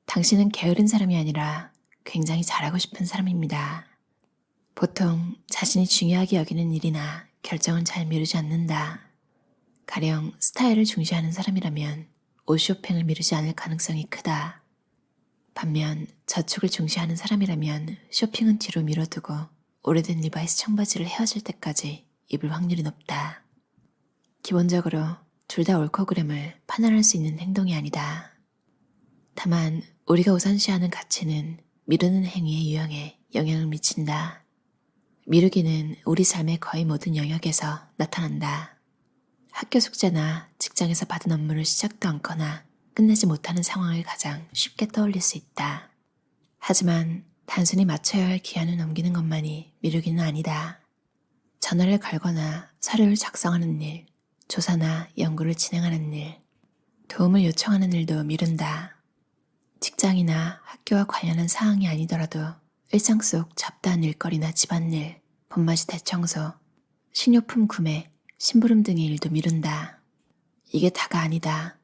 당신은 게으른 사람이 아니라 굉장히 잘하고 싶은 사람입니다. 보통 자신이 중요하게 여기는 일이나 결정을 잘 미루지 않는다. 가령 스타일을 중시하는 사람이라면 옷 쇼핑을 미루지 않을 가능성이 크다. 반면 저축을 중시하는 사람이라면 쇼핑은 뒤로 미뤄두고 오래된 리바이스 청바지를 헤어질 때까지 입을 확률이 높다. 기본적으로 둘 다 옳고 그름을 판단할 수 있는 행동이 아니다. 다만 우리가 우선시하는 가치는 미루는 행위의 유형에 영향을 미친다. 미루기는 우리 삶의 거의 모든 영역에서 나타난다. 학교 숙제나 직장에서 받은 업무를 시작도 않거나 끝내지 못하는 상황을 가장 쉽게 떠올릴 수 있다. 하지만 단순히 맞춰야 할 기한을 넘기는 것만이 미루기는 아니다. 전화를 걸거나 서류를 작성하는 일, 조사나 연구를 진행하는 일, 도움을 요청하는 일도 미룬다. 직장이나 학교와 관련한 사항이 아니더라도 일상 속 잡다한 일거리나 집안일, 봄맞이 대청소, 식료품 구매, 심부름 등의 일도 미룬다. 이게 다가 아니다.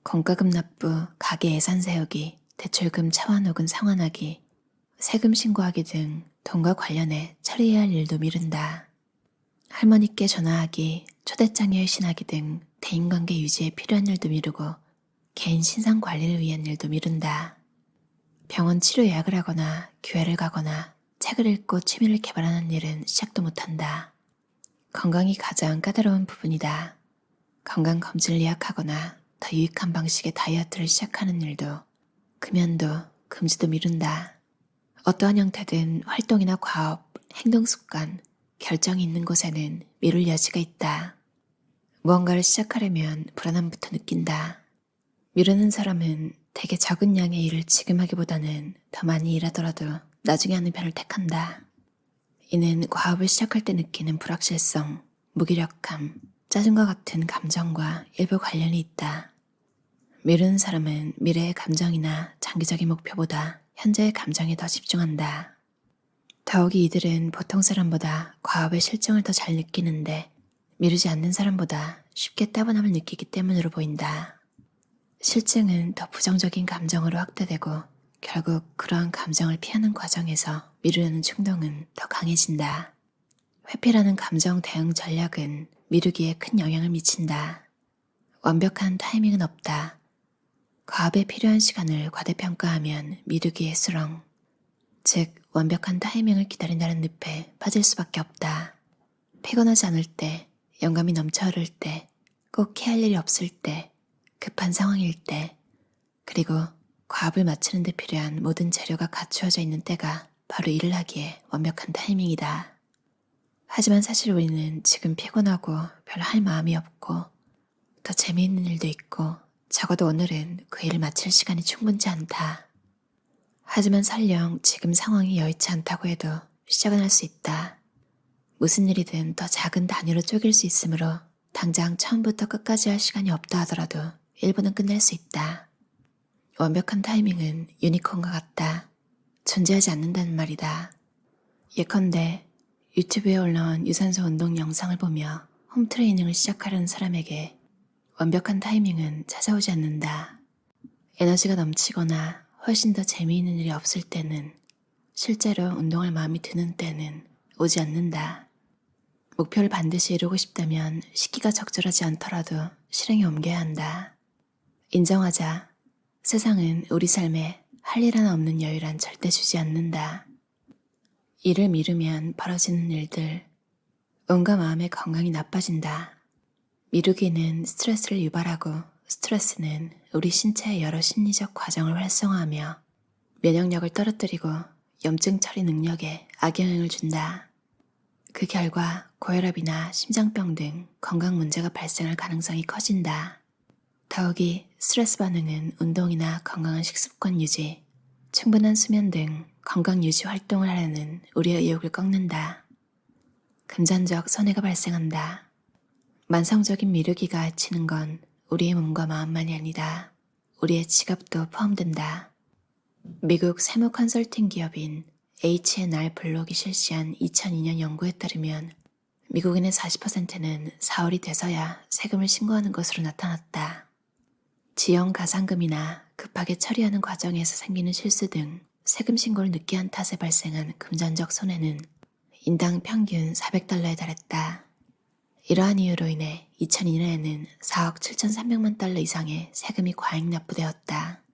공과금 납부, 가계 예산 세우기, 대출금 차환 혹은 상환하기, 세금 신고하기 등 돈과 관련해 처리해야 할 일도 미룬다. 할머니께 전화하기, 초대장에 회신하기 등 대인관계 유지에 필요한 일도 미루고 개인 신상 관리를 위한 일도 미룬다. 병원 치료 예약을 하거나 교회를 가거나 책을 읽고 취미를 개발하는 일은 시작도 못한다. 건강이 가장 까다로운 부분이다. 건강검진을 예약하거나 더 유익한 방식의 다이어트를 시작하는 일도, 금연도, 금지도 미룬다. 어떠한 형태든 활동이나 과업, 행동습관, 결정이 있는 곳에는 미룰 여지가 있다. 무언가를 시작하려면 불안함부터 느낀다. 미루는 사람은 대개 적은 양의 일을 지금 하기보다는 더 많이 일하더라도 나중에 하는 편을 택한다. 이는 과업을 시작할 때 느끼는 불확실성, 무기력함, 짜증과 같은 감정과 일부 관련이 있다. 미루는 사람은 미래의 감정이나 장기적인 목표보다 현재의 감정에 더 집중한다. 더욱이 이들은 보통 사람보다 과업의 실증을 더 잘 느끼는데 미루지 않는 사람보다 쉽게 따분함을 느끼기 때문으로 보인다. 실증은 더 부정적인 감정으로 확대되고 결국 그러한 감정을 피하는 과정에서 미루려는 충동은 더 강해진다. 회피라는 감정 대응 전략은 미루기에 큰 영향을 미친다. 완벽한 타이밍은 없다. 과업에 필요한 시간을 과대평가하면 미루기의 수렁, 즉 완벽한 타이밍을 기다린다는 늪에 빠질 수밖에 없다. 피곤하지 않을 때, 영감이 넘쳐 흐를 때, 꼭 해야 할 일이 없을 때, 급한 상황일 때, 그리고 과업을 마치는 데 필요한 모든 재료가 갖추어져 있는 때가 바로 일을 하기에 완벽한 타이밍이다. 하지만 사실 우리는 지금 피곤하고 별로 할 마음이 없고 더 재미있는 일도 있고 적어도 오늘은 그 일을 마칠 시간이 충분치 않다. 하지만 설령 지금 상황이 여의치 않다고 해도 시작은 할 수 있다. 무슨 일이든 더 작은 단위로 쪼갤 수 있으므로 당장 처음부터 끝까지 할 시간이 없다 하더라도 1분은 끝낼 수 있다. 완벽한 타이밍은 유니콘과 같다. 존재하지 않는다는 말이다. 예컨대 유튜브에 올라온 유산소 운동 영상을 보며 홈트레이닝을 시작하려는 사람에게 완벽한 타이밍은 찾아오지 않는다. 에너지가 넘치거나 훨씬 더 재미있는 일이 없을 때는, 실제로 운동할 마음이 드는 때는 오지 않는다. 목표를 반드시 이루고 싶다면 시기가 적절하지 않더라도 실행에 옮겨야 한다. 인정하자. 세상은 우리 삶에 할 일 하나 없는 여유란 절대 주지 않는다. 일을 미루면 벌어지는 일들, 온갖 마음의 건강이 나빠진다. 미루기는 스트레스를 유발하고 스트레스는 우리 신체의 여러 심리적 과정을 활성화하며 면역력을 떨어뜨리고 염증 처리 능력에 악영향을 준다. 그 결과 고혈압이나 심장병 등 건강 문제가 발생할 가능성이 커진다. 더욱이 스트레스 반응은 운동이나 건강한 식습관 유지, 충분한 수면 등 건강 유지 활동을 하려는 우리의 의욕을 꺾는다. 금전적 손해가 발생한다. 만성적인 미루기가 해치는 건 우리의 몸과 마음만이 아니다. 우리의 지갑도 포함된다. 미국 세무 컨설팅 기업인 H&R 블록이 실시한 2002년 연구에 따르면 미국인의 40%는 4월이 돼서야 세금을 신고하는 것으로 나타났다. 지연 가상금이나 급하게 처리하는 과정에서 생기는 실수 등 세금 신고를 늦게 한 탓에 발생한 금전적 손해는 인당 평균 $400에 달했다. 이러한 이유로 인해 2002년에는 4억 7,300만 달러 이상의 세금이 과잉 납부되었다.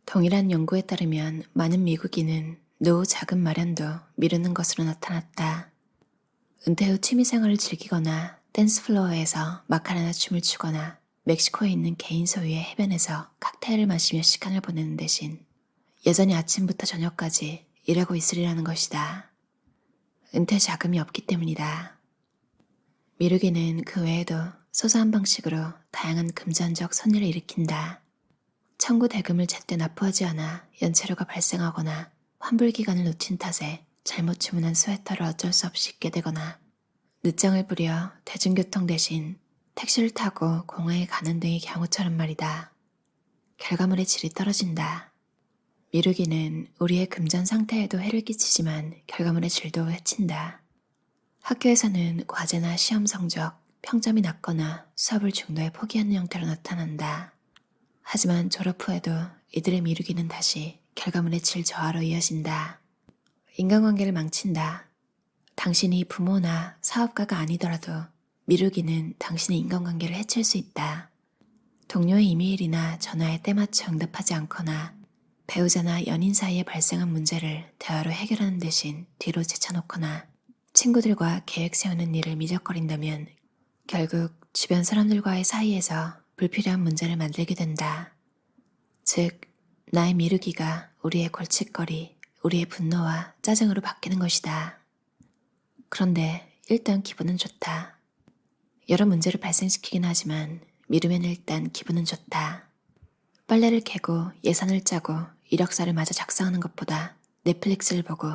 동일한 연구에 따르면 많은 미국인은 노후 자금 마련도 미루는 것으로 나타났다. 은퇴 후 취미생활을 즐기거나 댄스 플로어에서 마카레나 춤을 추거나 멕시코에 있는 개인 소유의 해변에서 칵테일을 마시며 시간을 보내는 대신 여전히 아침부터 저녁까지 일하고 있으리라는 것이다. 은퇴 자금이 없기 때문이다. 미루기는 그 외에도 소소한 방식으로 다양한 금전적 손해를 일으킨다. 청구 대금을 제때 납부하지 않아 연체료가 발생하거나 환불 기간을 놓친 탓에 잘못 주문한 스웨터를 어쩔 수 없이 입게 되거나 늦장을 부려 대중교통 대신 택시를 타고 공항에 가는 등의 경우처럼 말이다. 결과물의 질이 떨어진다. 미루기는 우리의 금전 상태에도 해를 끼치지만 결과물의 질도 해친다. 학교에서는 과제나 시험 성적, 평점이 낮거나 수업을 중도에 포기하는 형태로 나타난다. 하지만 졸업 후에도 이들의 미루기는 다시 결과물의 질 저하로 이어진다. 인간관계를 망친다. 당신이 부모나 사업가가 아니더라도 미루기는 당신의 인간관계를 해칠 수 있다. 동료의 이메일이나 전화에 때맞춰 응답하지 않거나 배우자나 연인 사이에 발생한 문제를 대화로 해결하는 대신 뒤로 제쳐놓거나 친구들과 계획 세우는 일을 미적거린다면 결국 주변 사람들과의 사이에서 불필요한 문제를 만들게 된다. 즉, 나의 미루기가 우리의 골칫거리, 우리의 분노와 짜증으로 바뀌는 것이다. 그런데 일단 기분은 좋다. 여러 문제를 발생시키긴 하지만 미루면 일단 기분은 좋다. 빨래를 개고 예산을 짜고 이력서를 마저 작성하는 것보다 넷플릭스를 보고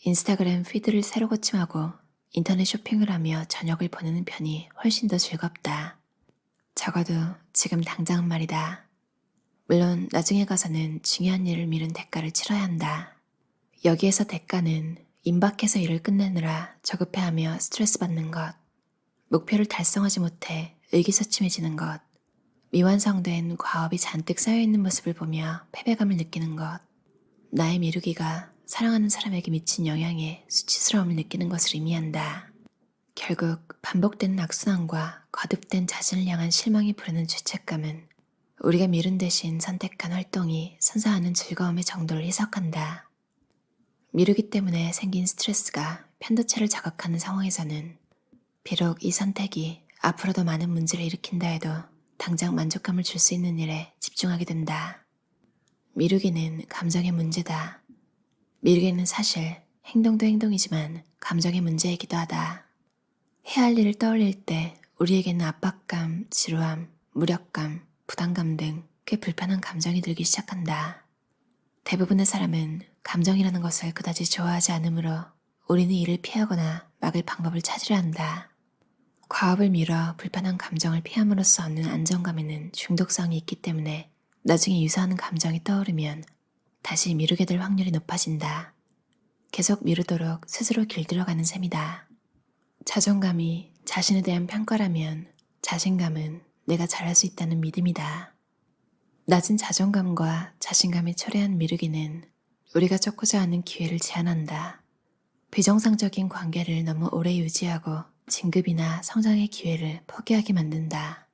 인스타그램 피드를 새로 고침하고 인터넷 쇼핑을 하며 저녁을 보내는 편이 훨씬 더 즐겁다. 적어도 지금 당장은 말이다. 물론 나중에 가서는 중요한 일을 미룬 대가를 치러야 한다. 여기에서 대가는 임박해서 일을 끝내느라 저급해하며 스트레스 받는 것, 목표를 달성하지 못해 의기소침해지는 것, 미완성된 과업이 잔뜩 쌓여있는 모습을 보며 패배감을 느끼는 것, 나의 미루기가 사랑하는 사람에게 미친 영향에 수치스러움을 느끼는 것을 의미한다. 결국 반복되는 악순환과 거듭된 자신을 향한 실망이 부르는 죄책감은 우리가 미룬 대신 선택한 활동이 선사하는 즐거움의 정도를 희석한다. 미루기 때문에 생긴 스트레스가 편도체를 자극하는 상황에서는 비록 이 선택이 앞으로도 많은 문제를 일으킨다 해도 당장 만족감을 줄 수 있는 일에 집중하게 된다. 미루기는 감정의 문제다. 미루기는 사실 행동도 행동이지만 감정의 문제이기도 하다. 해야 할 일을 떠올릴 때 우리에게는 압박감, 지루함, 무력감, 부담감 등 꽤 불편한 감정이 들기 시작한다. 대부분의 사람은 감정이라는 것을 그다지 좋아하지 않으므로 우리는 이를 피하거나 막을 방법을 찾으려 한다. 과업을 미뤄 불편한 감정을 피함으로써 얻는 안정감에는 중독성이 있기 때문에 나중에 유사한 감정이 떠오르면 다시 미루게 될 확률이 높아진다. 계속 미루도록 스스로 길들여가는 셈이다. 자존감이 자신에 대한 평가라면 자신감은 내가 잘할 수 있다는 믿음이다. 낮은 자존감과 자신감이 초래한 미루기는 우리가 쫓고자 하는 기회를 제한한다. 비정상적인 관계를 너무 오래 유지하고 진급이나 성장의 기회를 포기하게 만든다.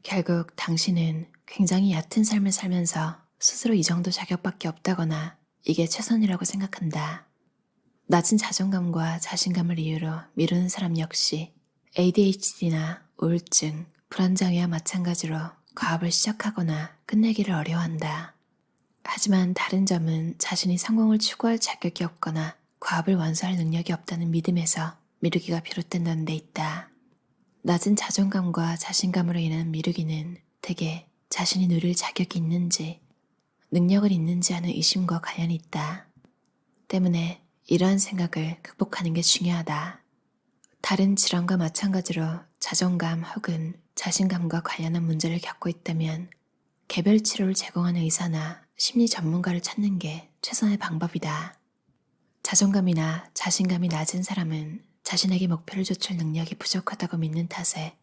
결국 당신은 굉장히 얕은 삶을 살면서 스스로 이 정도 자격밖에 없다거나 이게 최선이라고 생각한다. 낮은 자존감과 자신감을 이유로 미루는 사람 역시 ADHD나 우울증, 불안장애와 마찬가지로 과업을 시작하거나 끝내기를 어려워한다. 하지만 다른 점은 자신이 성공을 추구할 자격이 없거나 과업을 완수할 능력이 없다는 믿음에서 미루기가 비롯된다는 데 있다. 낮은 자존감과 자신감으로 인한 미루기는 대개 자신이 누릴 자격이 있는지, 능력을 있는지 하는 의심과 관련이 있다. 때문에 이러한 생각을 극복하는 게 중요하다. 다른 질환과 마찬가지로 자존감 혹은 자신감과 관련한 문제를 겪고 있다면 개별 치료를 제공하는 의사나 심리 전문가를 찾는 게 최선의 방법이다. 자존감이나 자신감이 낮은 사람은 자신에게 목표를 좇을 능력이 부족하다고 믿는 탓에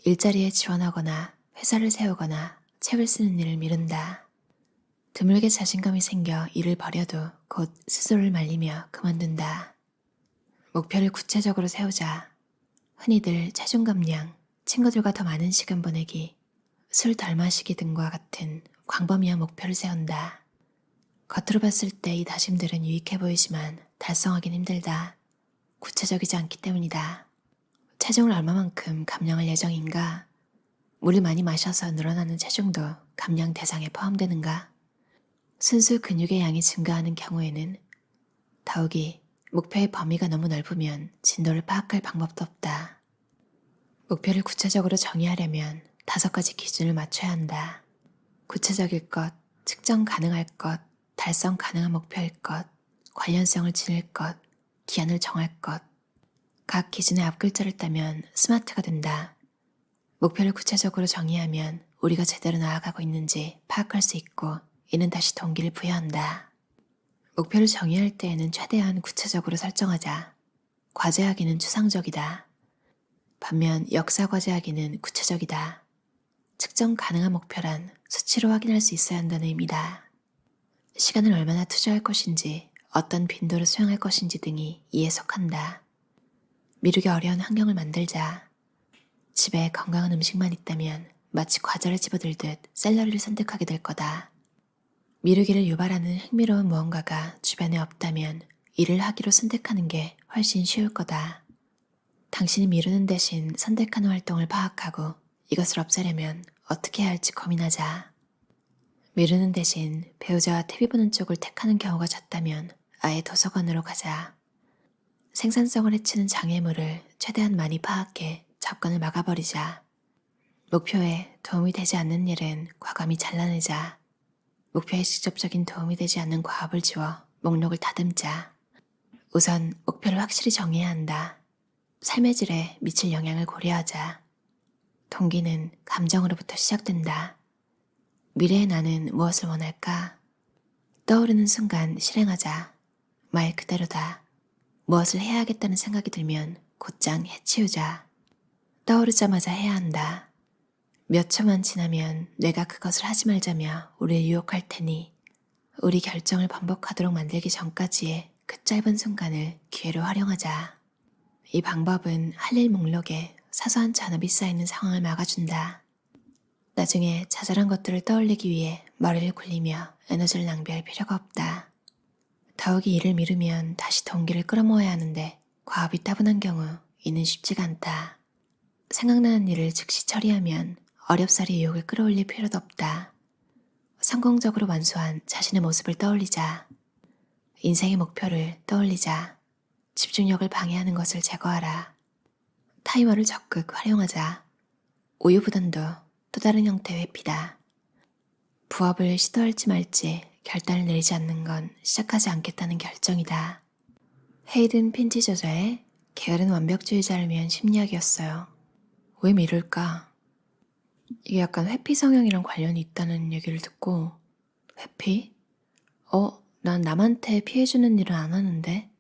일자리에 지원하거나 회사를 세우거나 책을 쓰는 일을 미룬다. 드물게 자신감이 생겨 일을 벌여도 곧 스스로를 말리며 그만둔다. 목표를 구체적으로 세우자. 흔히들 체중 감량, 친구들과 더 많은 시간 보내기, 술 덜 마시기 등과 같은 광범위한 목표를 세운다. 겉으로 봤을 때 이 다짐들은 유익해 보이지만 달성하긴 힘들다. 구체적이지 않기 때문이다. 체중을 얼마만큼 감량할 예정인가? 물을 많이 마셔서 늘어나는 체중도 감량 대상에 포함되는가? 순수 근육의 양이 증가하는 경우에는 더욱이 목표의 범위가 너무 넓으면 진도를 파악할 방법도 없다. 목표를 구체적으로 정의하려면 5가지 기준을 맞춰야 한다. 구체적일 것, 측정 가능할 것, 달성 가능한 목표일 것, 관련성을 지닐 것, 기한을 정할 것. 각 기준의 앞글자를 따면 스마트가 된다. 목표를 구체적으로 정의하면 우리가 제대로 나아가고 있는지 파악할 수 있고 이는 다시 동기를 부여한다. 목표를 정의할 때에는 최대한 구체적으로 설정하자. 과제하기는 추상적이다. 반면 역사 과제하기는 구체적이다. 측정 가능한 목표란 수치로 확인할 수 있어야 한다는 의미다. 시간을 얼마나 투자할 것인지, 어떤 빈도로 수행할 것인지 등이 이에 속한다. 미루기 어려운 환경을 만들자. 집에 건강한 음식만 있다면 마치 과자를 집어들듯 샐러리를 선택하게 될 거다. 미루기를 유발하는 흥미로운 무언가가 주변에 없다면 일을 하기로 선택하는 게 훨씬 쉬울 거다. 당신이 미루는 대신 선택하는 활동을 파악하고 이것을 없애려면 어떻게 해야 할지 고민하자. 미루는 대신 배우자와 TV 보는 쪽을 택하는 경우가 잦다면 아예 도서관으로 가자. 생산성을 해치는 장애물을 최대한 많이 파악해 접근을 막아버리자. 목표에 도움이 되지 않는 일은 과감히 잘라내자. 목표에 직접적인 도움이 되지 않는 과업을 지워 목록을 다듬자. 우선 목표를 확실히 정해야 한다. 삶의 질에 미칠 영향을 고려하자. 동기는 감정으로부터 시작된다. 미래의 나는 무엇을 원할까? 떠오르는 순간 실행하자. 말 그대로다. 무엇을 해야 하겠다는 생각이 들면 곧장 해치우자. 떠오르자마자 해야 한다. 몇 초만 지나면 뇌가 그것을 하지 말자며 우리를 유혹할 테니 우리 결정을 반복하도록 만들기 전까지의 그 짧은 순간을 기회로 활용하자. 이 방법은 할 일 목록에 사소한 잔업이 쌓이는 상황을 막아준다. 나중에 자잘한 것들을 떠올리기 위해 머리를 굴리며 에너지를 낭비할 필요가 없다. 더욱이 일을 미루면 다시 동기를 끌어모아야 하는데 과업이 따분한 경우 이는 쉽지가 않다. 생각나는 일을 즉시 처리하면 어렵사리 유혹을 끌어올릴 필요도 없다. 성공적으로 완수한 자신의 모습을 떠올리자. 인생의 목표를 떠올리자. 집중력을 방해하는 것을 제거하라. 타이머를 적극 활용하자. 우유부단도 또 다른 형태의 회피다. 부업을 시도할지 말지 결단을 내리지 않는 건 시작하지 않겠다는 결정이다. 헤이든 핀치 저자의 게으른 완벽주의자를 위한 심리학이었어요. 왜 미룰까? 이게 약간 회피 성향이랑 관련이 있다는 얘기를 듣고 회피? 난 남한테 피해주는 일은 안 하는데?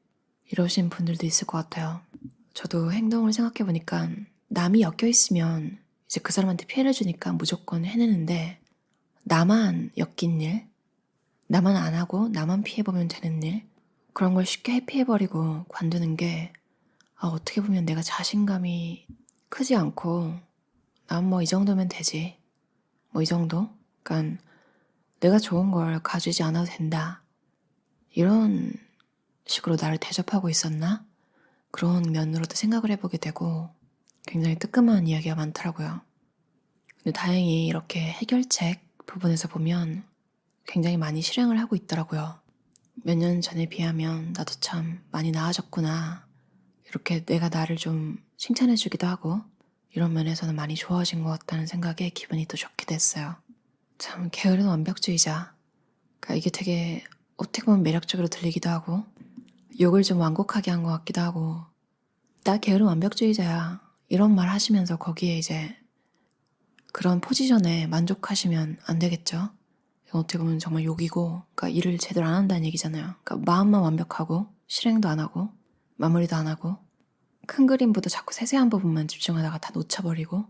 이러신 분들도 있을 것 같아요. 저도 행동을 생각해보니까 남이 엮여있으면 이제 그 사람한테 피해를 주니까 무조건 해내는데 나만 엮인 일, 나만 안 하고 나만 피해보면 되는 일 그런 걸 쉽게 회피해버리고 관두는 게 어떻게 보면 내가 자신감이 크지 않고 난 뭐 이 정도면 되지 뭐 이 정도? 그러니까 내가 좋은 걸 가지지 않아도 된다 이런 식으로 나를 대접하고 있었나? 그런 면으로도 생각을 해보게 되고 굉장히 뜨끔한 이야기가 많더라고요. 근데 다행히 이렇게 해결책 부분에서 보면 굉장히 많이 실행을 하고 있더라고요. 몇 년 전에 비하면 나도 참 많이 나아졌구나. 이렇게 내가 나를 좀 칭찬해주기도 하고 이런 면에서는 많이 좋아진 것 같다는 생각에 기분이 또 좋게 됐어요. 참 게으른 완벽주의자. 그러니까 이게 되게 어떻게 보면 매력적으로 들리기도 하고 욕을 좀 완곡하게 한 것 같기도 하고 나 게으른 완벽주의자야 이런 말 하시면서 거기에 이제 그런 포지션에 만족하시면 안 되겠죠. 이건 어떻게 보면 정말 욕이고 그러니까 일을 제대로 안 한다는 얘기잖아요. 그러니까 마음만 완벽하고 실행도 안 하고 마무리도 안 하고 큰 그림보다 자꾸 세세한 부분만 집중하다가 다 놓쳐버리고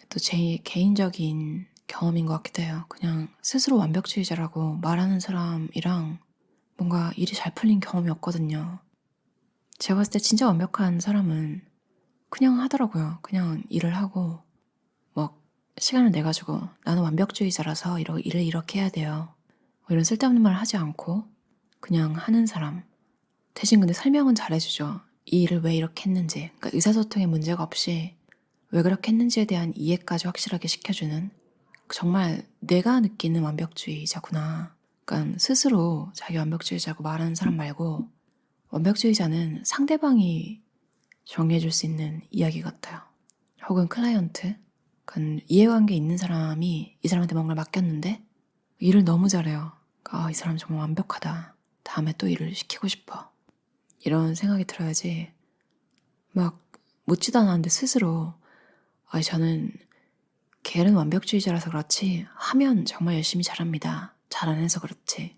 또 제 개인적인 경험인 것 같기도 해요. 그냥 스스로 완벽주의자라고 말하는 사람이랑 뭔가 일이 잘 풀린 경험이 없거든요. 제가 봤을 때 진짜 완벽한 사람은 그냥 하더라고요. 그냥 일을 하고 막 시간을 내가지고 나는 완벽주의자라서 일을 이렇게 해야 돼요. 뭐 이런 쓸데없는 말을 하지 않고 그냥 하는 사람. 대신 근데 설명은 잘해주죠. 이 일을 왜 이렇게 했는지. 그러니까 의사소통에 문제가 없이 왜 그렇게 했는지에 대한 이해까지 확실하게 시켜주는, 정말 내가 느끼는 완벽주의자구나. 그러니까 스스로 자기 완벽주의자고 말하는 사람 말고 완벽주의자는 상대방이 정리해줄 수 있는 이야기 같아요. 혹은 클라이언트. 그러니까 이해관계 있는 사람이 이 사람한테 뭔가를 맡겼는데 일을 너무 잘해요. 그러니까 이 사람 정말 완벽하다. 다음에 또 일을 시키고 싶어. 이런 생각이 들어야지 막 묻지도 않았는데 스스로 저는 걔는 완벽주의자라서 그렇지 하면 정말 열심히 잘합니다. 잘 안 해서 그렇지.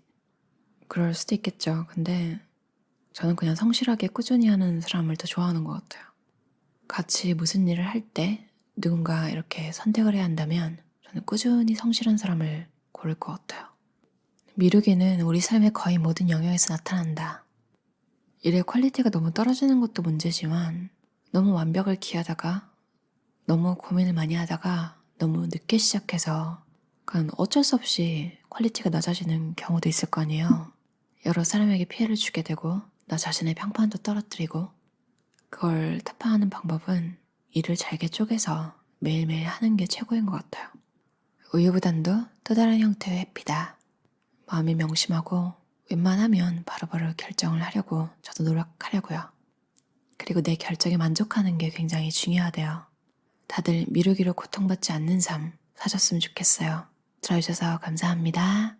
그럴 수도 있겠죠. 근데 저는 그냥 성실하게 꾸준히 하는 사람을 더 좋아하는 것 같아요. 같이 무슨 일을 할 때 누군가 이렇게 선택을 해야 한다면 저는 꾸준히 성실한 사람을 고를 것 같아요. 미루기는 우리 삶의 거의 모든 영역에서 나타난다. 일의 퀄리티가 너무 떨어지는 것도 문제지만 너무 완벽을 기하다가 너무 고민을 많이 하다가 너무 늦게 시작해서 그건 어쩔 수 없이 퀄리티가 낮아지는 경우도 있을 거 아니에요. 여러 사람에게 피해를 주게 되고 나 자신의 평판도 떨어뜨리고, 그걸 타파하는 방법은 일을 잘게 쪼개서 매일매일 하는 게 최고인 것 같아요. 우유부단도 또 다른 형태의 회피다. 마음이 명심하고 웬만하면 바로바로 결정을 하려고 저도 노력하려고요. 그리고 내 결정에 만족하는 게 굉장히 중요하대요. 다들 미루기로 고통받지 않는 삶 사셨으면 좋겠어요. 들어주셔서 감사합니다.